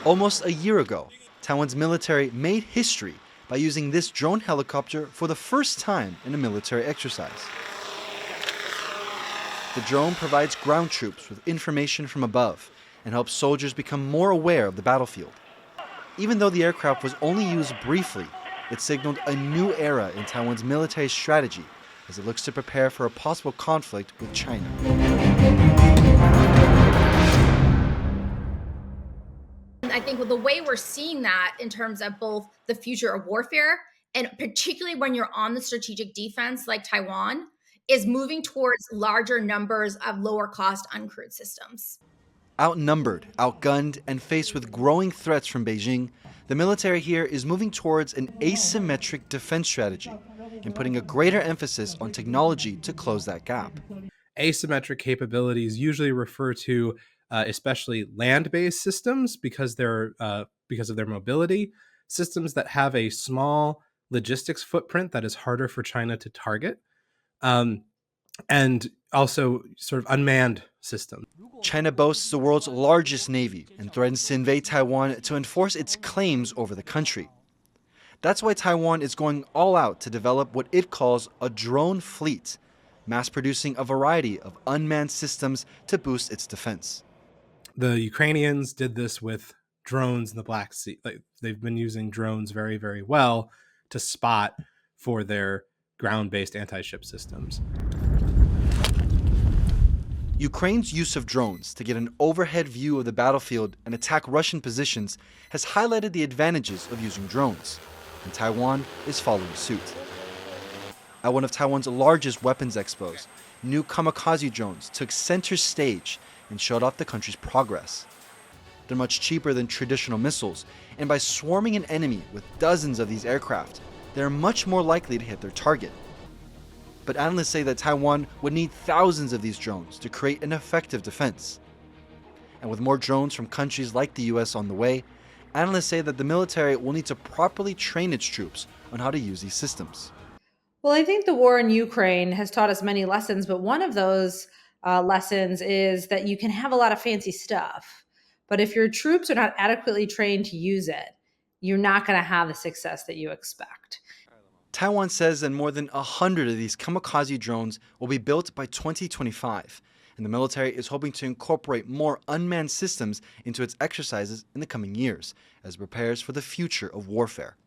Almost a year ago, Taiwan's military made history by using this drone helicopter for the first time in a military exercise. The drone provides ground troops with information from above and helps soldiers become more aware of the battlefield. Even though the aircraft was only used briefly, it signaled a new era in Taiwan's military strategy as it looks to prepare for a possible conflict with China. I think the way we're seeing that in terms of both the future of warfare, and particularly when you're on the strategic defense like Taiwan, is moving towards larger numbers of lower cost uncrewed systems. Outnumbered, outgunned, and faced with growing threats from Beijing, the military here is moving towards an asymmetric defense strategy and putting a greater emphasis on technology to close that gap. Asymmetric capabilities usually refer to especially land-based systems because of their mobility, systems that have a small logistics footprint that is harder for China to target, and also sort of unmanned systems. China boasts the world's largest navy and threatens to invade Taiwan to enforce its claims over the country. That's why Taiwan is going all out to develop what it calls a drone fleet, mass producing a variety of unmanned systems to boost its defense. The Ukrainians did this with drones in the Black Sea. They've been using drones very, very well to spot for their ground-based anti-ship systems. Ukraine's use of drones to get an overhead view of the battlefield and attack Russian positions has highlighted the advantages of using drones, and Taiwan is following suit. At one of Taiwan's largest weapons expos, new kamikaze drones took center stage and showed off the country's progress. They're much cheaper than traditional missiles, and by swarming an enemy with dozens of these aircraft, they're much more likely to hit their target. But analysts say that Taiwan would need thousands of these drones to create an effective defense. And with more drones from countries like the US on the way, analysts say that the military will need to properly train its troops on how to use these systems. Well, I think the war in Ukraine has taught us many lessons, but one of those lessons is that you can have a lot of fancy stuff, but if your troops are not adequately trained to use it, you're not going to have the success that you expect. Taiwan says that more than 100 of these kamikaze drones will be built by 2025, and the military is hoping to incorporate more unmanned systems into its exercises in the coming years as it prepares for the future of warfare.